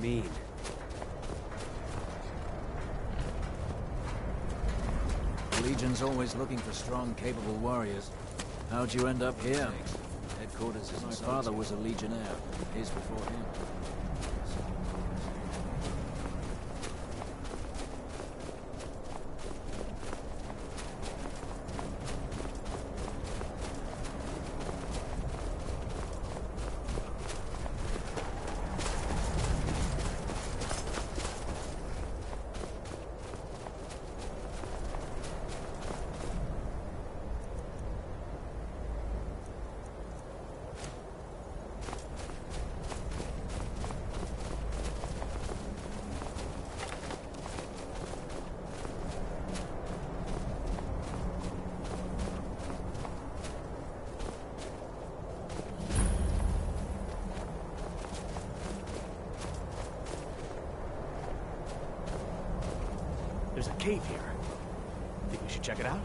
mean? The Legion's always looking for strong, capable warriors. How'd you end up here? Headquarters is my father was a Legionnaire. Years before him. There's a cave here. Think we should check it out?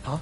Huh?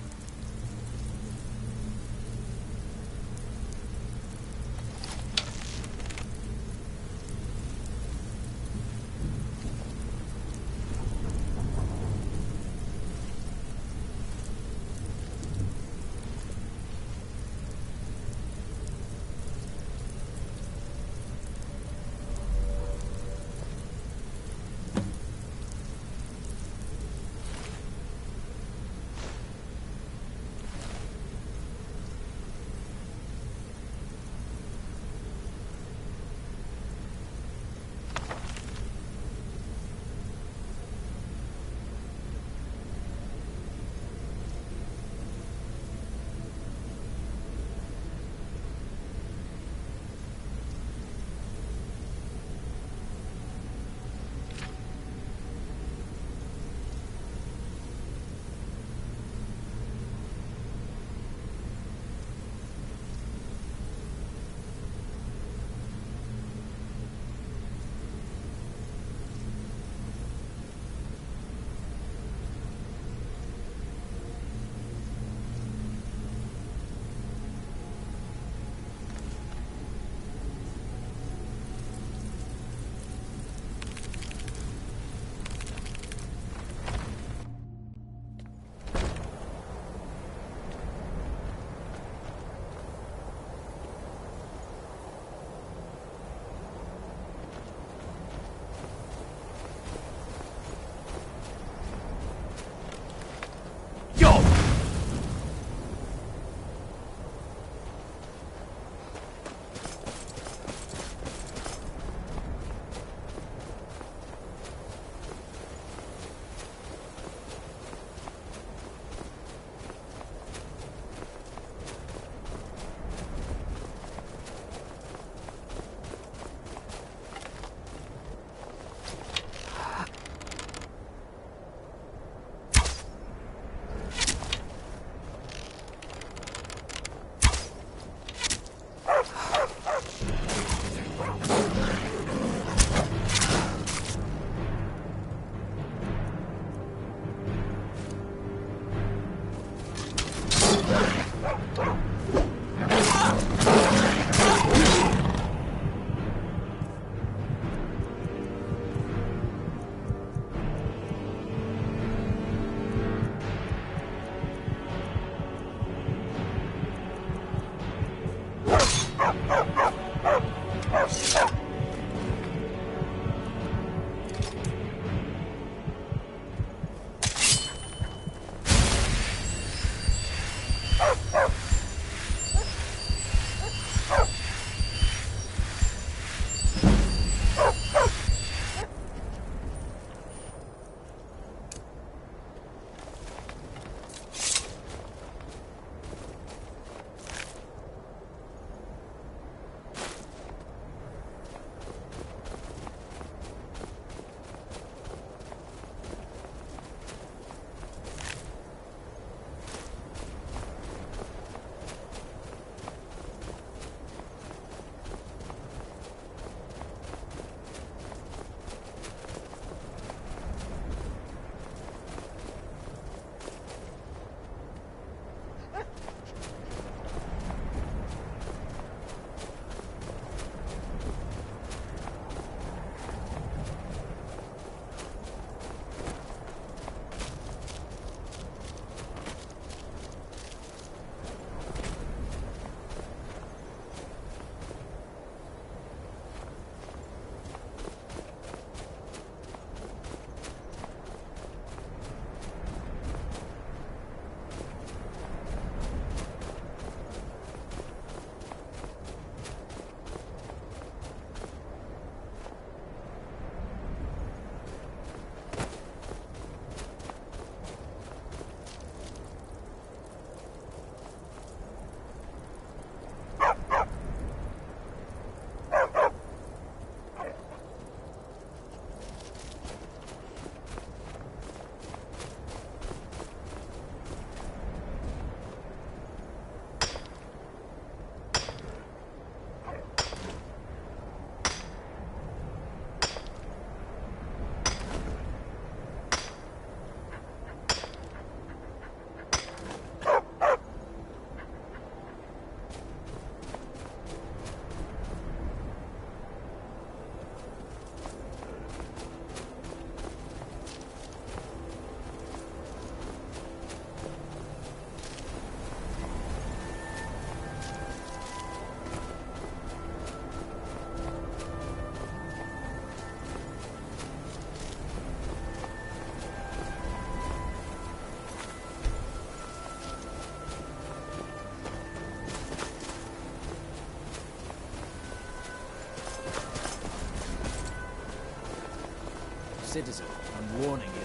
citizen. I'm warning you.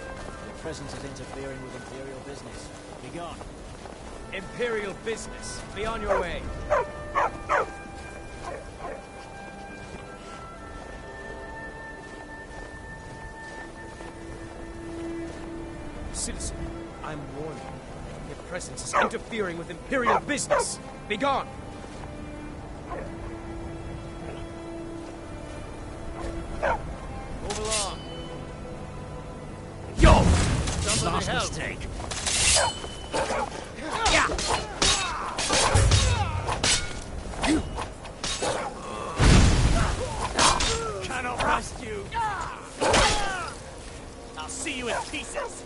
Your presence is interfering with Imperial business. Be gone. Imperial business. Be on your way. Citizen, I'm warning you. Your presence is interfering with Imperial business. Be gone. Move along. Yo! Somebody help! Mistake. Cannot rest you. I'll see you in pieces.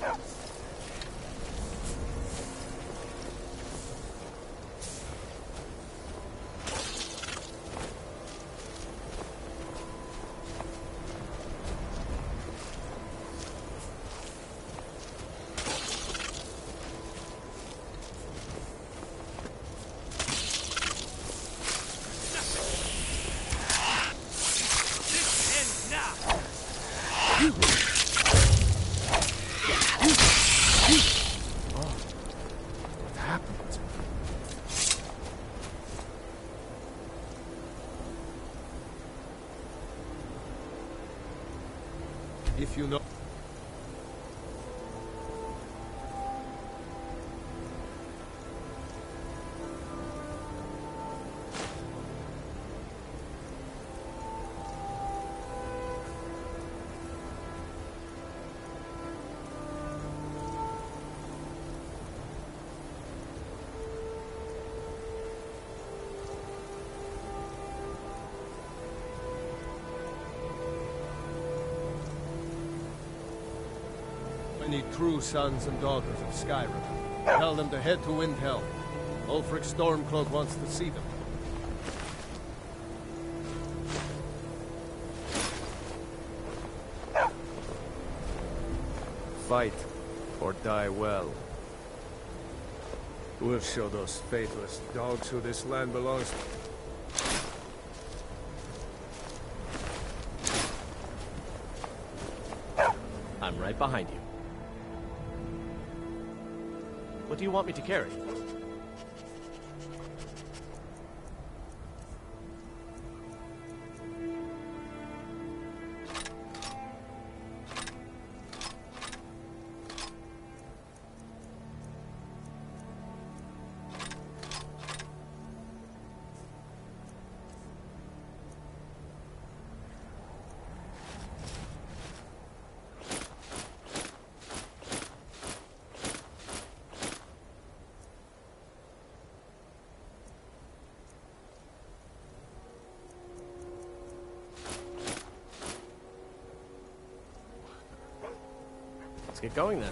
If you know... Any true sons and daughters of Skyrim. Tell them to head to Windhelm. Ulfric Stormcloak wants to see them. Fight, or die well. We'll show those faithless dogs who this land belongs to. I'm right behind you. What do you want me to carry? Let's get going then.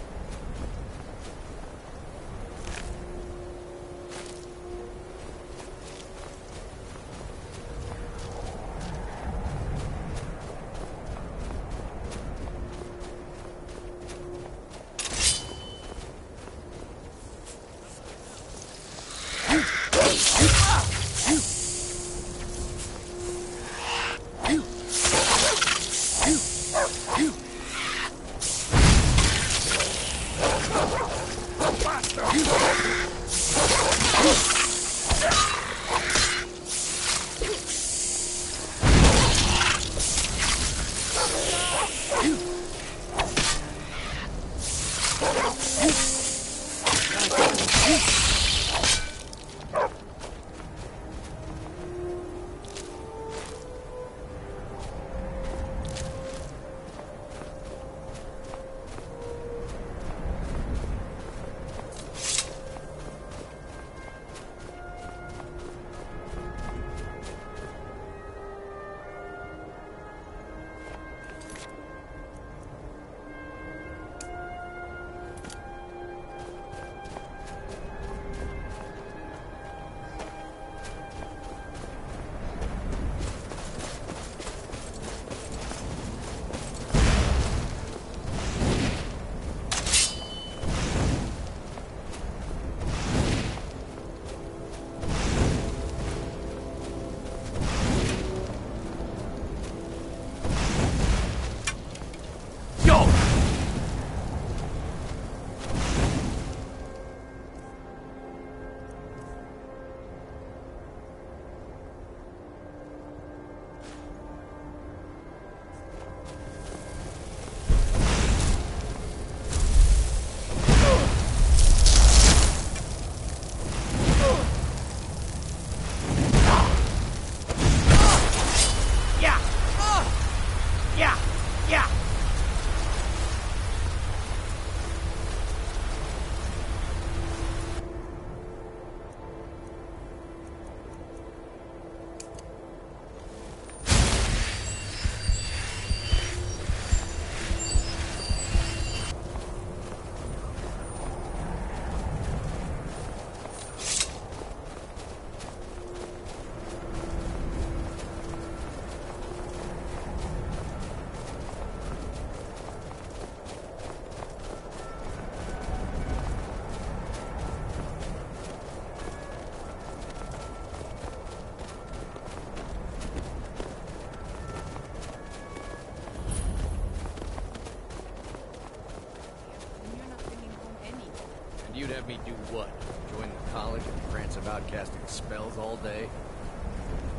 And you'd have me do what? Join the college and prance about casting spells all day?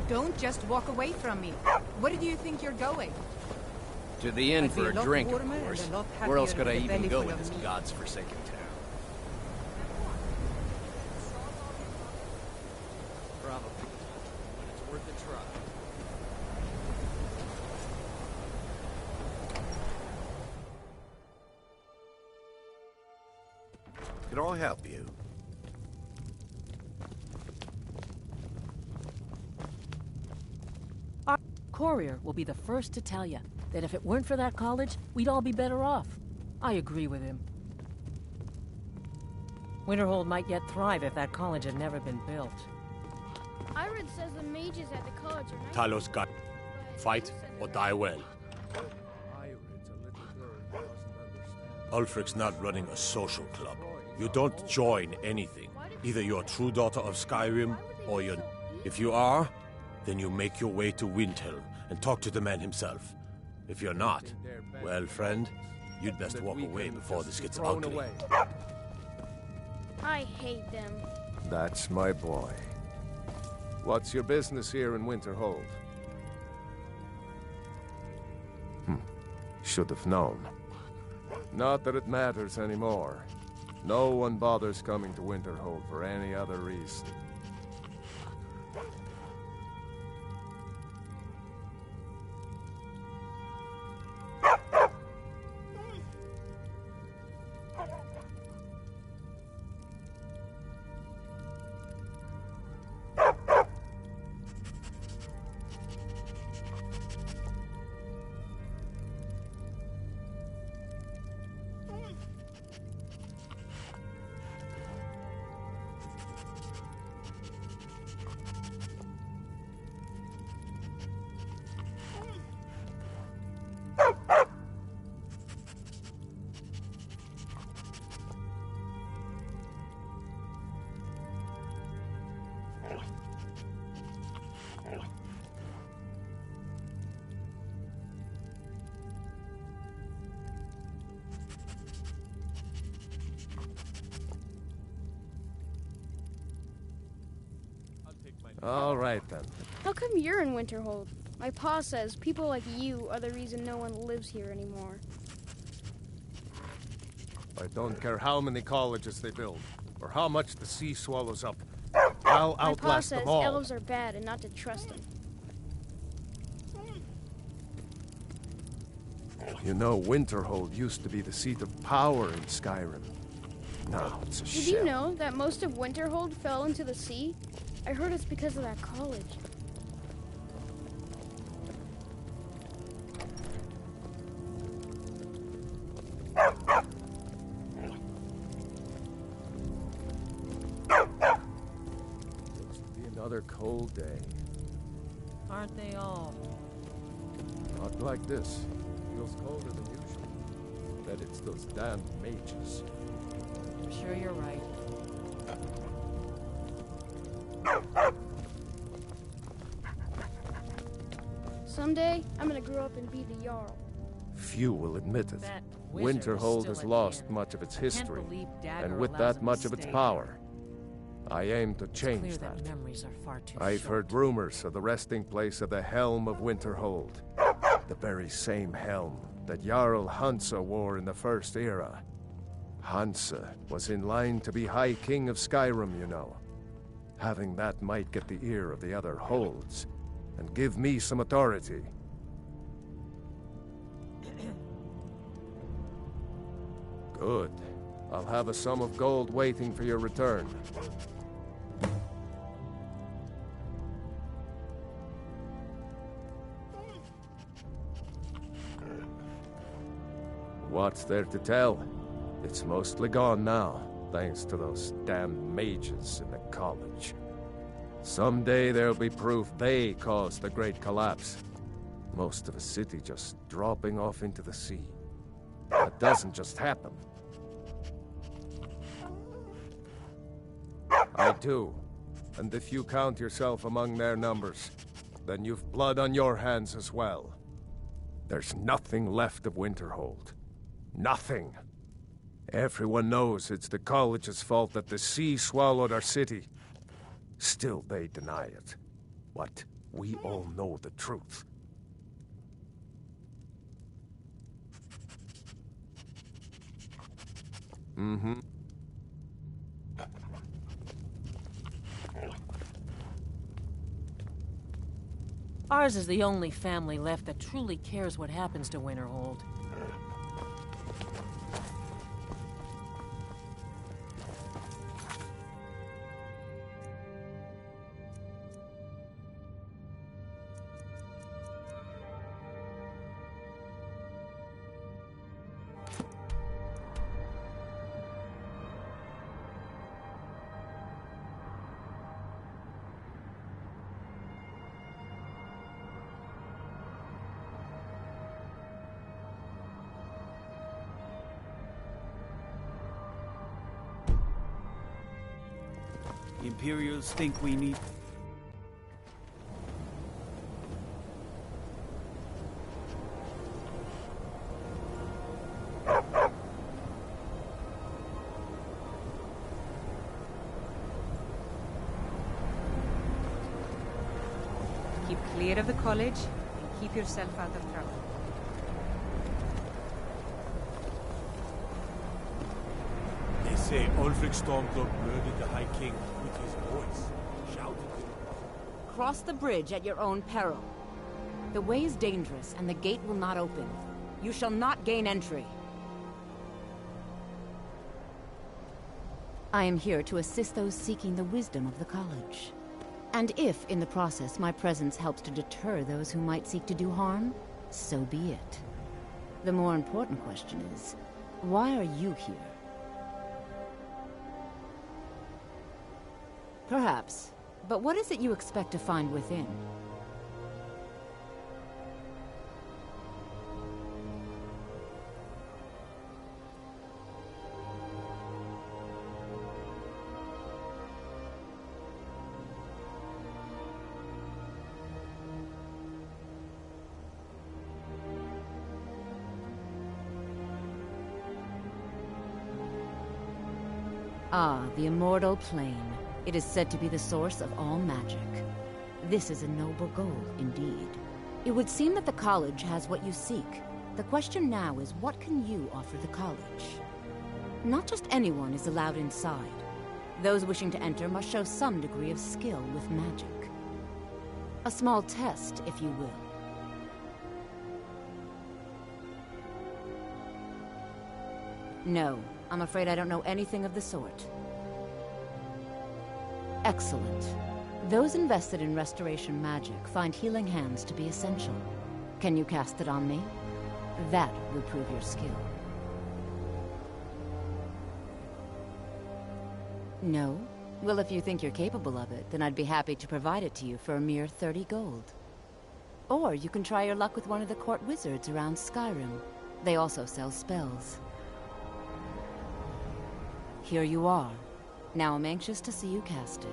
Don't just walk away from me. Where do you think you're going? To the inn I'd be for a a lot drink, of warmer and course. a lot Where else happier could I with a even belly go full in of this meat. god's-forsaken town? Probably. But it's worth a try. Can I help you? Our courier will be the first to tell you that if it weren't for that college, we'd all be better off. I agree with him. Winterhold might yet thrive if that college had never been built. Irid says the mages at the college are nice. Talos got fight or die well. Irid's a little girl who doesn't understand. Ulfric's not running a social club. You don't join anything. Either you're a true daughter of Skyrim, or you're... If you are, then you make your way to Windhelm and talk to the man himself. If you're not, well, friend, you'd best That walk we away can before just this be gets thrown ugly. away. I hate them. That's my boy. What's your business here in Winterhold? Should have known. Not that it matters anymore. No one bothers coming to Winterhold for any other reason. All right, then. How come you're in Winterhold? My pa says people like you are the reason no one lives here anymore. I don't care how many colleges they build, or how much the sea swallows up. I'll My pa outlast says them all. elves are bad and not to trust them. You know, Winterhold used to be the seat of power in Skyrim. Now it's a Did shell. you know that most of Winterhold fell into the sea? I heard it's because of that college. Looks to be another cold day. Aren't they all? Not like this. Feels colder than usual. Bet it's those damned mages. I'm sure you're right. Someday, I'm gonna grow up and be the Jarl. Few will admit it. That wizard is Winterhold still has at lost the inn. much of its Can't history, believe Dagger and with allows that him to much of its stay power, I aim to It's change clear that. that memories are far too I've short. heard rumors of the resting place of the Helm of Winterhold. The very same helm that Jarl Hansa wore in the First Era. Hansa was in line to be High King of Skyrim, you know. Having that might get the ear of the other holds, and give me some authority. Good. I'll have a sum of gold waiting for your return. What's there to tell? It's mostly gone now, thanks to those damn mages in the college. Someday there'll be proof they caused the Great Collapse. Most of a city just dropping off into the sea. That doesn't just happen. I do. And if you count yourself among their numbers, then you've blood on your hands as well. There's nothing left of Winterhold. Nothing. Everyone knows it's the college's fault that the sea swallowed our city. Still, they deny it. But we all know the truth. Mm-hmm. Ours is the only family left that truly cares what happens to Winterhold. The Imperials think we need... Keep clear of the college and keep yourself out of trouble. They say Ulfric Stormcloak murdered the High King with his voice. Shouted to the... Cross the bridge at your own peril. The way is dangerous, and the gate will not open. You shall not gain entry. I am here to assist those seeking the wisdom of the college. And if, in the process, my presence helps to deter those who might seek to do harm, so be it. The more important question is, why are you here? Perhaps. But what is it you expect to find within? Ah, the Immortal Plane. It is said to be the source of all magic. This is a noble goal, indeed. It would seem that the college has what you seek. The question now is, what can you offer the college? Not just anyone is allowed inside. Those wishing to enter must show some degree of skill with magic. A small test, if you will. No, I'm afraid I don't know anything of the sort. Excellent. Those invested in restoration magic find healing hands to be essential. Can you cast it on me? That will prove your skill. No? Well, if you think you're capable of it, then I'd be happy to provide it to you for a mere 30 gold. Or you can try your luck with one of the court wizards around Skyrim. They also sell spells. Here you are. Now I'm anxious to see you cast it.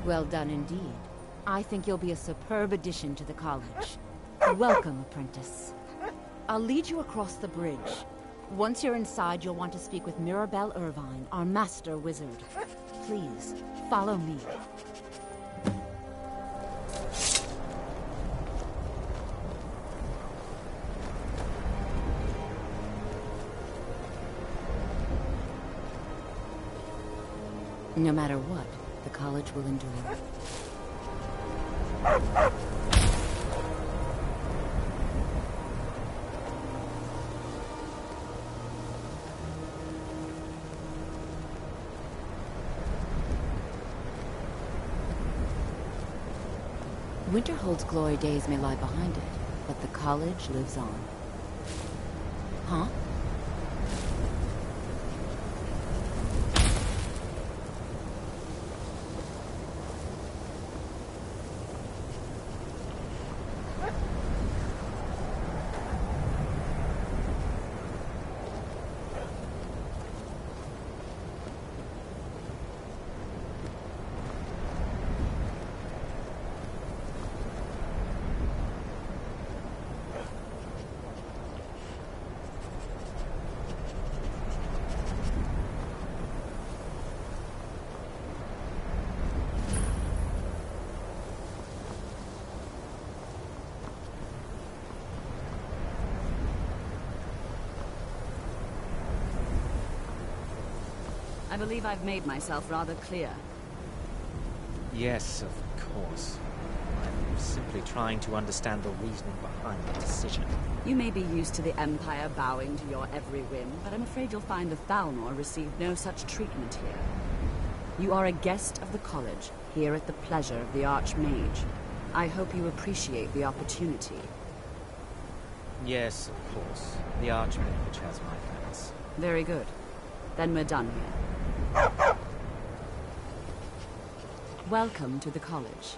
Well done indeed. I think you'll be a superb addition to the college. Welcome, apprentice. I'll lead you across the bridge. Once you're inside, you'll want to speak with Mirabelle Irvine, our master wizard. Please, follow me. No matter what, the college will endure. Winterhold's glory days may lie behind it, but the college lives on. Huh? I believe I've made myself rather clear. Yes, of course. I'm simply trying to understand the reasoning behind the decision. You may be used to the Empire bowing to your every whim, but I'm afraid you'll find the Thalmor received no such treatment here. You are a guest of the college, here at the pleasure of the Archmage. I hope you appreciate the opportunity. Yes, of course. The Archmage has my thanks. Very good. Then we're done here. Welcome to the college.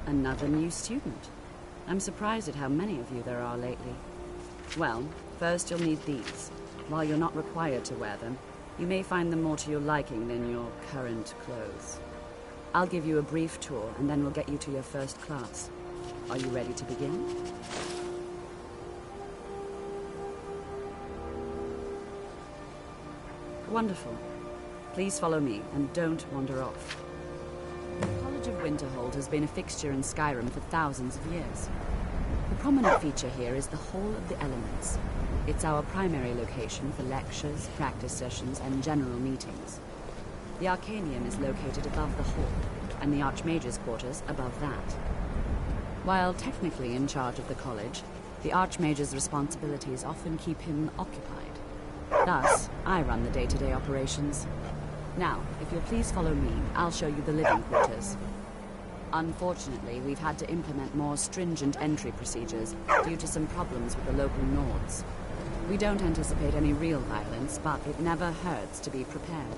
Another new student. I'm surprised at how many of you there are lately. Well, first you'll need these. While you're not required to wear them, you may find them more to your liking than your current clothes. I'll give you a brief tour, and then we'll get you to your first class. Are you ready to begin? Wonderful. Please follow me, and don't wander off. The College of Winterhold has been a fixture in Skyrim for thousands of years. The prominent feature here is the Hall of the Elements. It's our primary location for lectures, practice sessions, and general meetings. The Arcanium is located above the hall, and the Archmage's quarters above that. While technically in charge of the college, the Archmage's responsibilities often keep him occupied. Thus, I run the day-to-day operations. Now, if you'll please follow me, I'll show you the living quarters. Unfortunately, we've had to implement more stringent entry procedures due to some problems with the local Nords. We don't anticipate any real violence, but it never hurts to be prepared.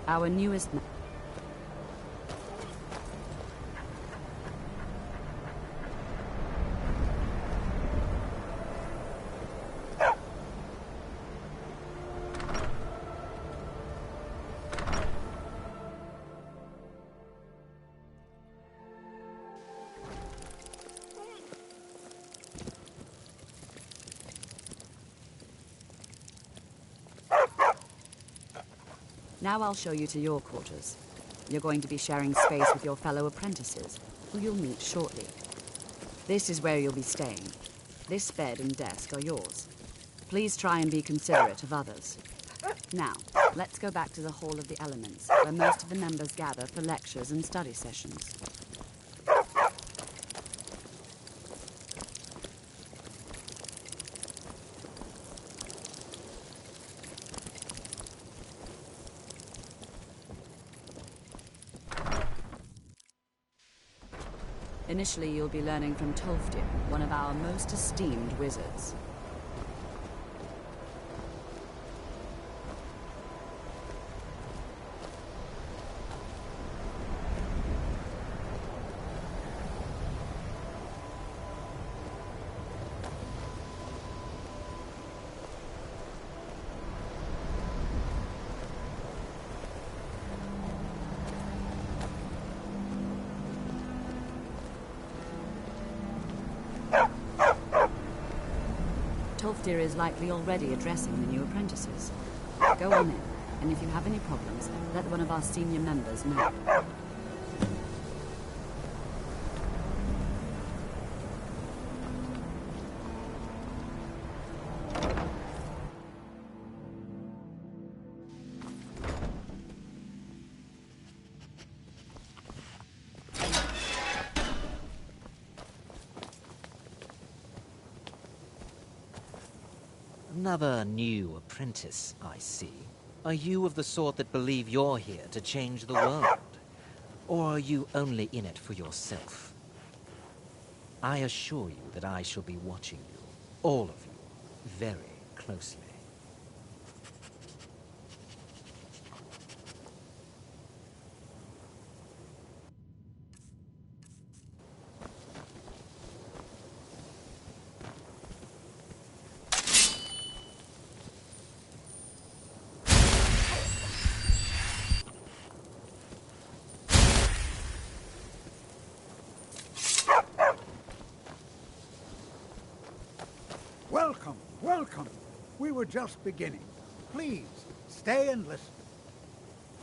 Our newest Now I'll show you to your quarters. You're going to be sharing space with your fellow apprentices, who you'll meet shortly. This is where you'll be staying. This bed and desk are yours. Please try and be considerate of others. Now, let's go back to the Hall of the Elements, where most of the members gather for lectures and study sessions. Initially, you'll be learning from Tolfdir, one of our most esteemed wizards. Tolfdir is likely already addressing the new apprentices. Go on in, and if you have any problems, let one of our senior members know. Another new apprentice, I see. Are you of the sort that believe you're here to change the world? Or are you only in it for yourself? I assure you that I shall be watching you, all of you, very closely. Welcome, welcome. We were just beginning. Please, stay and listen.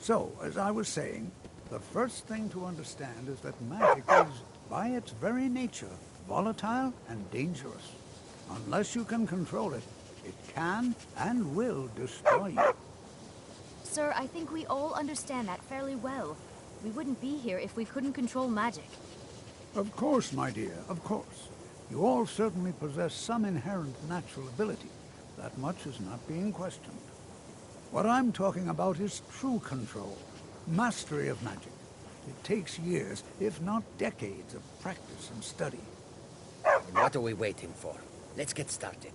So, as I was saying, the first thing to understand is that magic is, by its very nature, volatile and dangerous. Unless you can control it, it can and will destroy you. Sir, I think we all understand that fairly well. We wouldn't be here if we couldn't control magic. Of course, my dear, of course. You all certainly possess some inherent natural ability. That much is not being questioned. What I'm talking about is true control, mastery of magic. It takes years, if not decades, of practice and study. And what are we waiting for? Let's get started.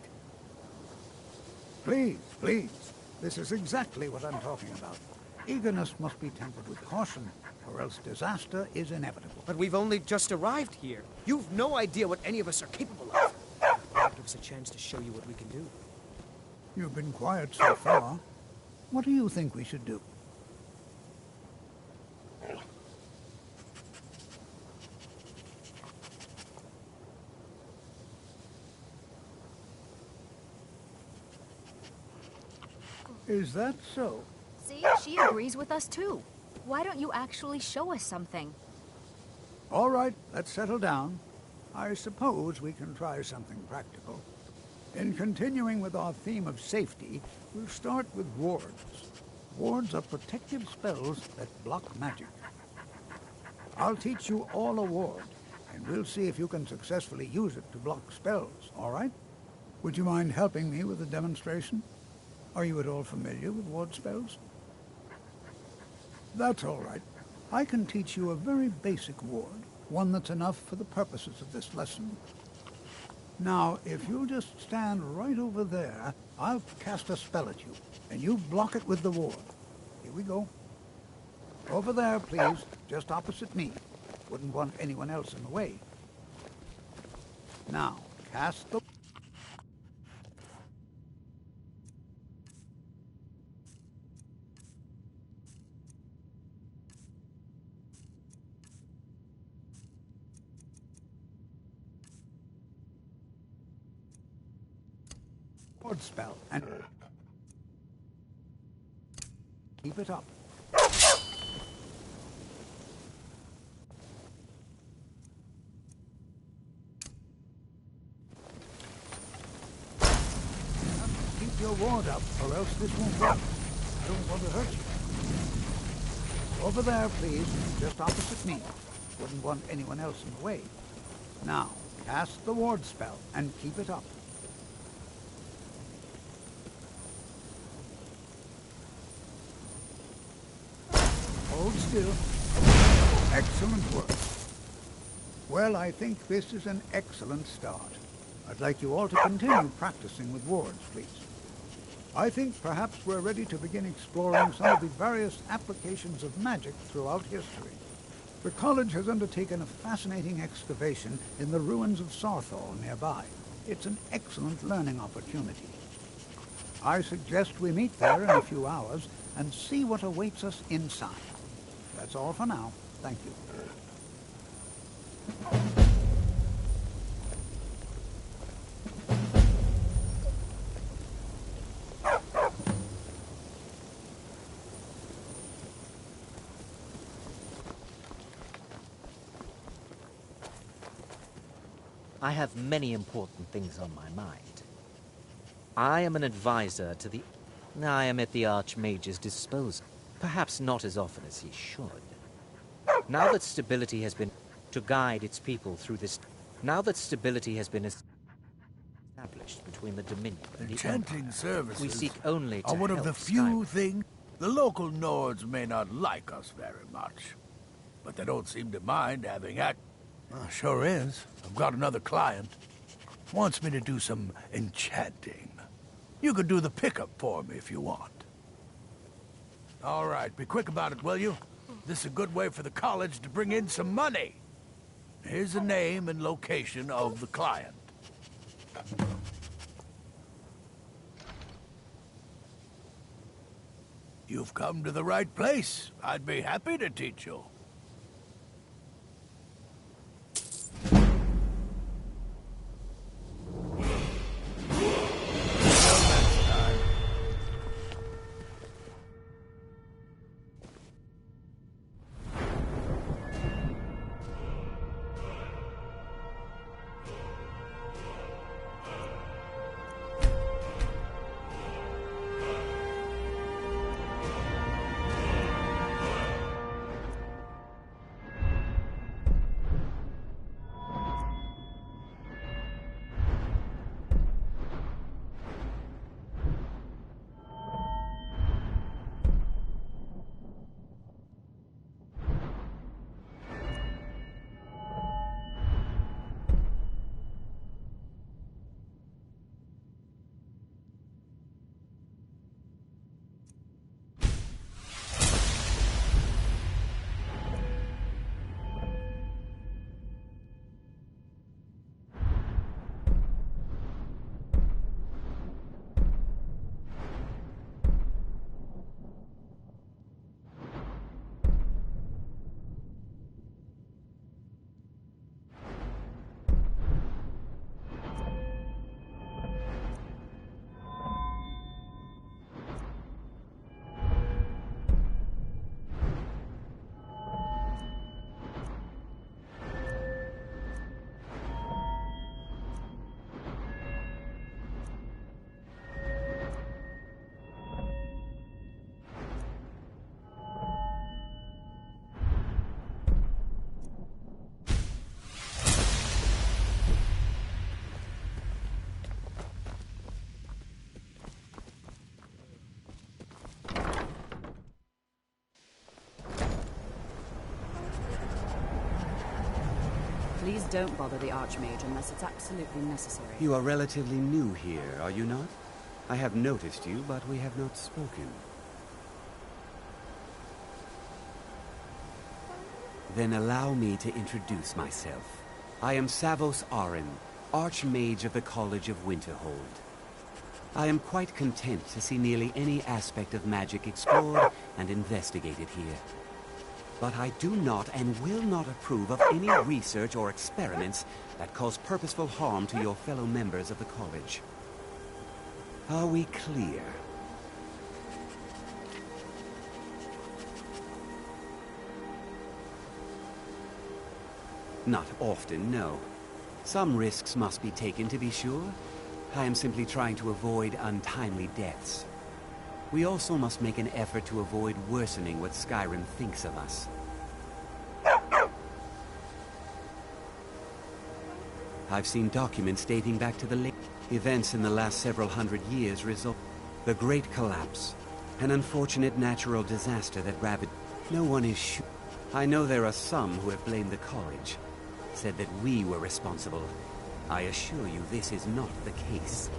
Please, please. This is exactly what I'm talking about. Eagerness must be tempered with caution, or else disaster is inevitable. But we've only just arrived here. You've no idea what any of us are capable of. Give us a chance to show you what we can do. You've been quiet so far. What do you think we should do? Is that so? See, she agrees with us too. Why don't you actually show us something? All right, let's settle down. I suppose we can try something practical. In continuing with our theme of safety, we'll start with wards. Wards are protective spells that block magic. I'll teach you all a ward, and we'll see if you can successfully use it to block spells, all right? Would you mind helping me with the demonstration? Are you at all familiar with ward spells? That's all right. I can teach you a very basic ward, one that's enough for the purposes of this lesson. Now, if you'll just stand right over there, I'll cast a spell at you, and you block it with the ward. Here we go. Over there, please, just opposite me. Wouldn't want anyone else in the way. Now, cast the... ward spell, and keep it up. Keep your ward up, or else this won't work. I don't want to hurt you. Over there, please, just opposite me. Wouldn't want anyone else in the way. Now, cast the ward spell, and keep it up. Hold still. Excellent work. Well, I think this is an excellent start. I'd like you all to continue practicing with wards, please. I think perhaps we're ready to begin exploring some of the various applications of magic throughout history. The college has undertaken a fascinating excavation in the ruins of Sarthal nearby. It's an excellent learning opportunity. I suggest we meet there in a few hours and see what awaits us inside. That's all for now. Thank you. I have many important things on my mind. I am an advisor to the... I am at the Archmage's disposal. Perhaps not as often as he should. Now that stability has been... to guide its people through this... Now that stability has been established between between the Dominion and the Enchanting Empire. services We seek only to are one of help the few Skyrim. things. The local Nords may not like us very much, but they don't seem to mind having act. Sure is. I've got another client. Wants me to do some enchanting. You could do the pickup for me if you want. All right, be quick about it, will you? This is a good way for the college to bring in some money. Here's the name and location of the client. You've come to the right place. I'd be happy to teach you. Please don't bother the Archmage unless it's absolutely necessary. You are relatively new here, are you not? I have noticed you, but we have not spoken. Then allow me to introduce myself. I am Savos Arin, Archmage of the College of Winterhold. I am quite content to see nearly any aspect of magic explored and investigated here. But I do not and will not approve of any research or experiments that cause purposeful harm to your fellow members of the college. Are we clear? Not often, no. Some risks must be taken, to be sure. I am simply trying to avoid untimely deaths. We also must make an effort to avoid worsening what Skyrim thinks of us. I've seen documents dating back to the late events in the last several hundred years result. The Great Collapse, an unfortunate natural disaster that ravaged. No one is sure. I know there are some who have blamed the college, said that we were responsible. I assure you this is not the case.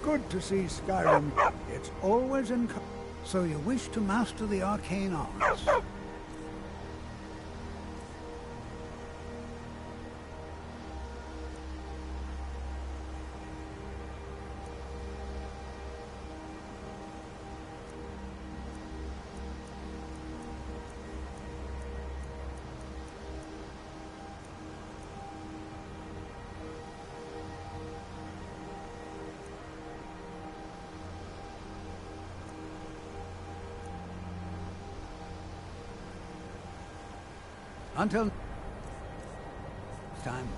Good to see Skyrim. It's always encouraging. So you wish to master the arcane arts? Until time.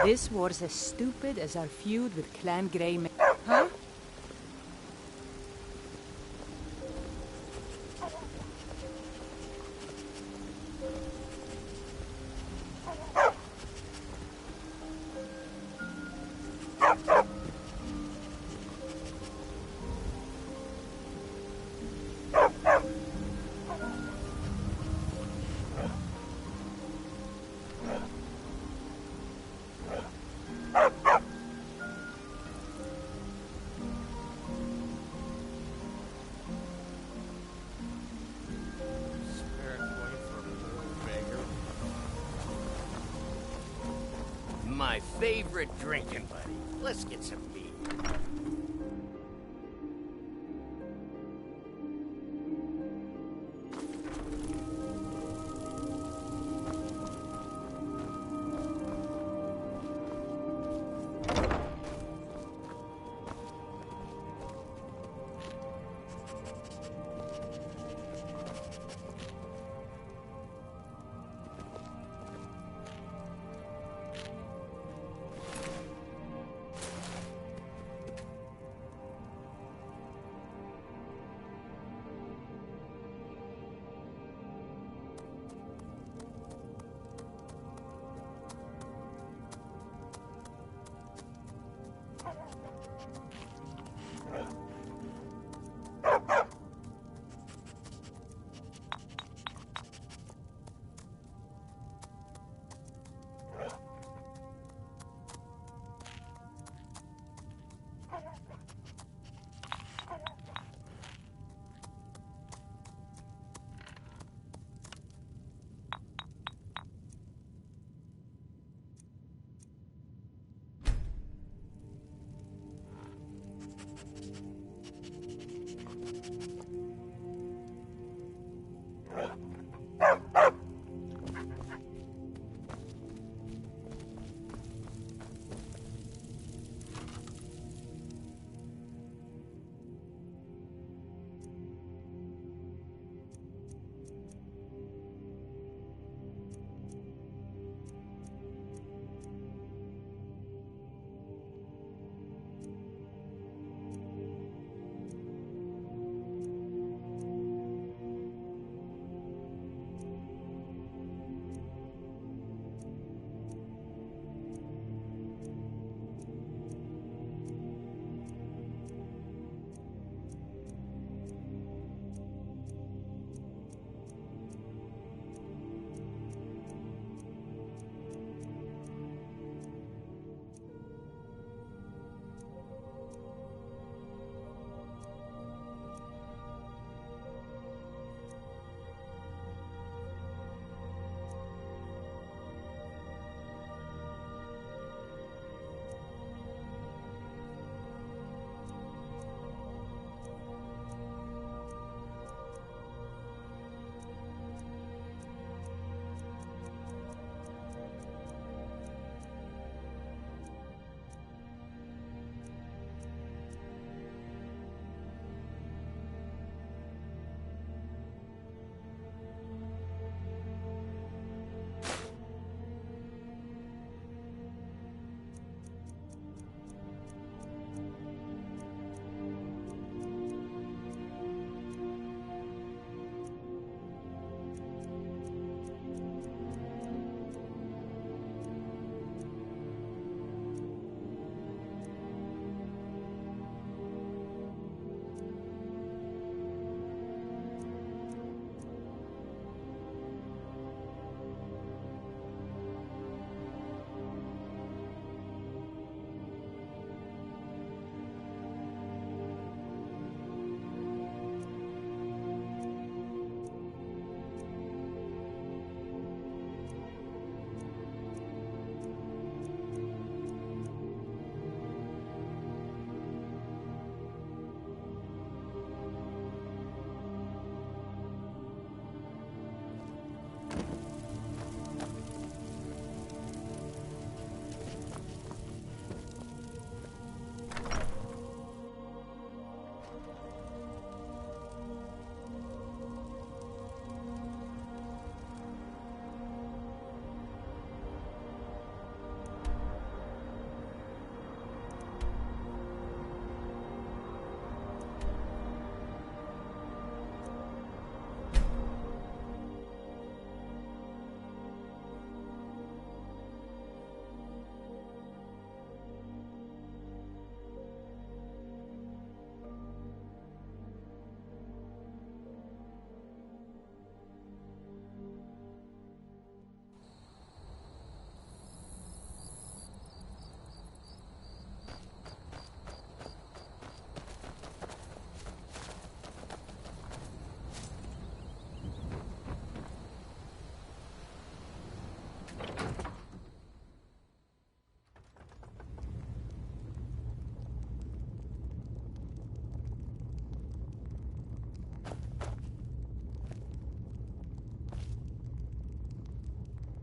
This war's as stupid as our feud with Clan Grey. Huh? My favorite drinking buddy. Let's get some beer.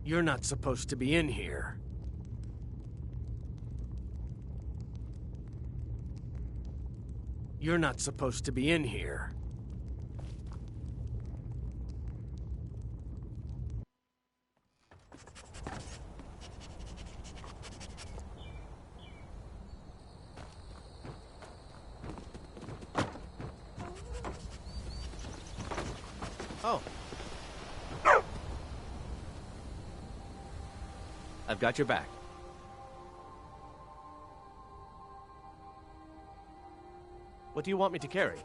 You're not supposed to be in here. You're not supposed to be in here. Oh. I've got your back. What do you want me to carry?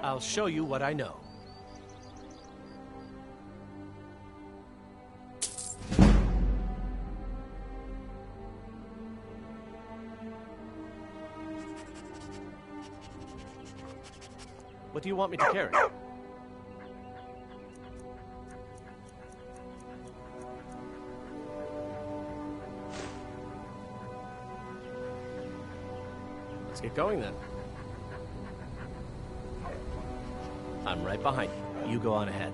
I'll show you what I know. What do you want me to carry? Let's get going then. I'm right behind you. You go on ahead.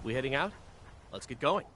We heading out? Let's get going.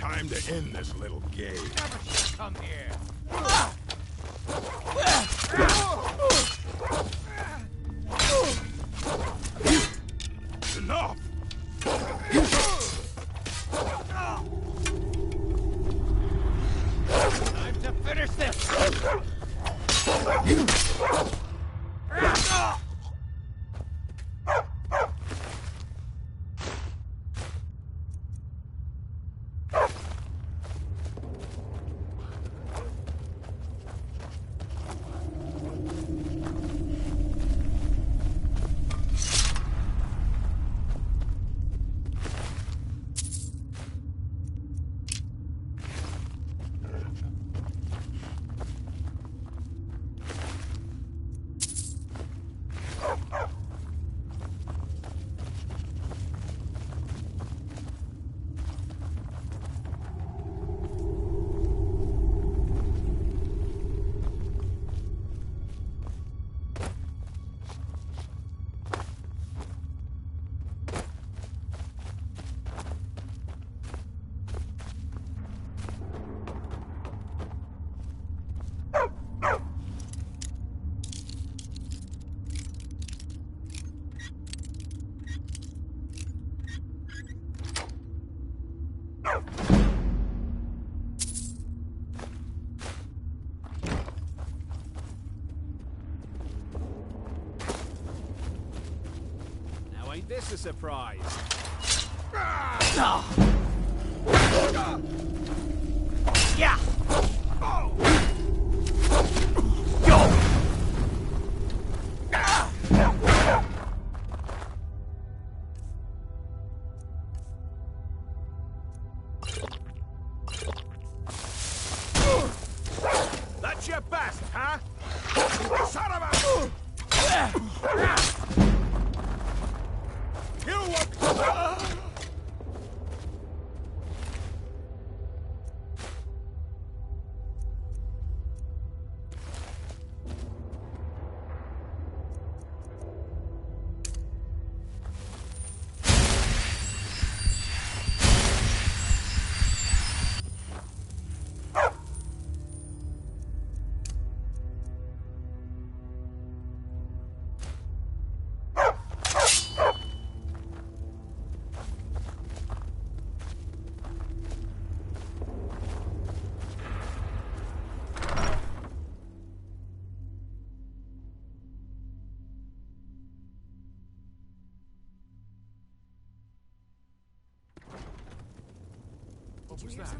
Time to end this little game. Come here. Enough! Time to finish this! this a surprise? Yeah! That's your best, huh? Son of a... You won't... What was that?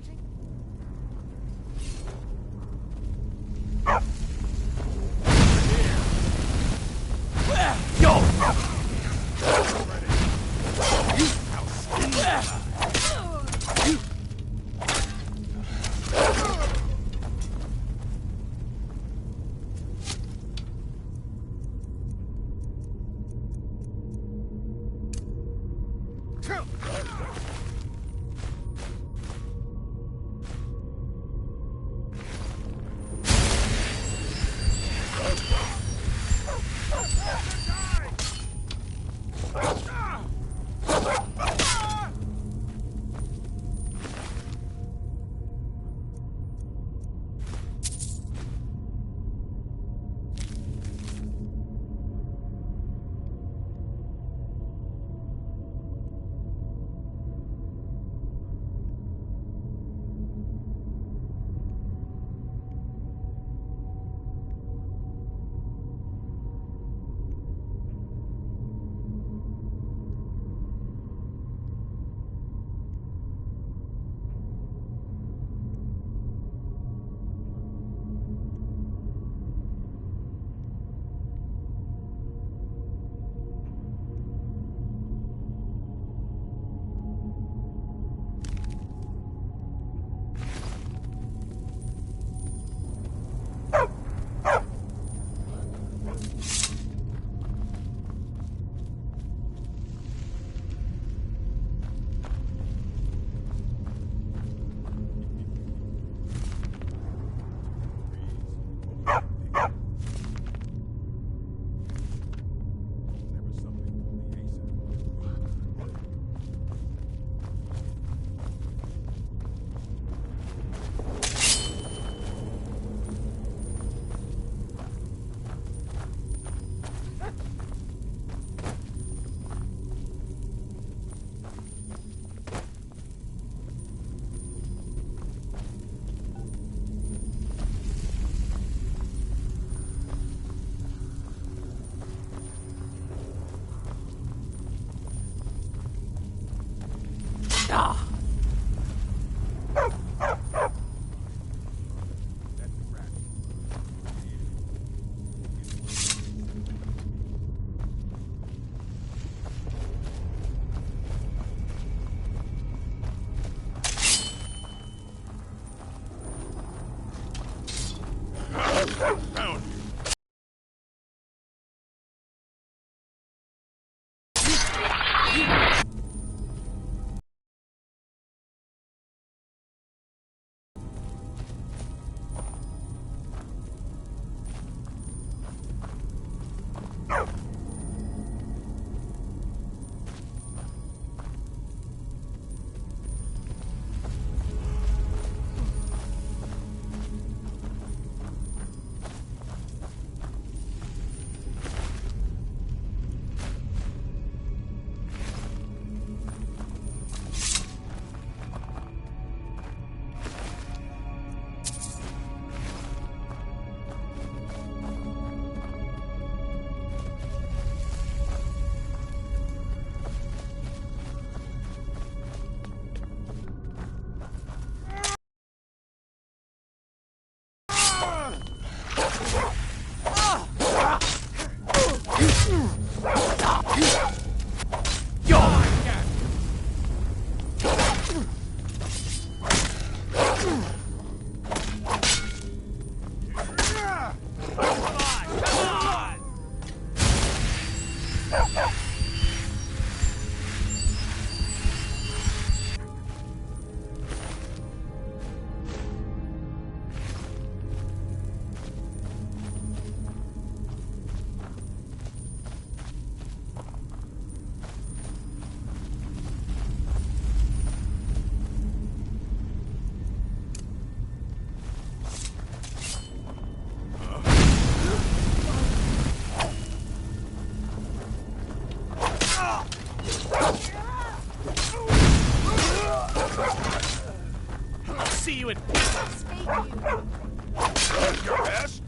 see you in... Your best?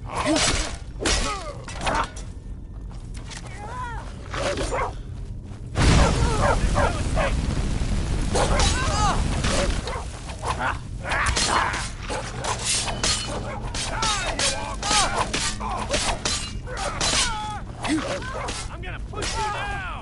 I'm gonna push you down!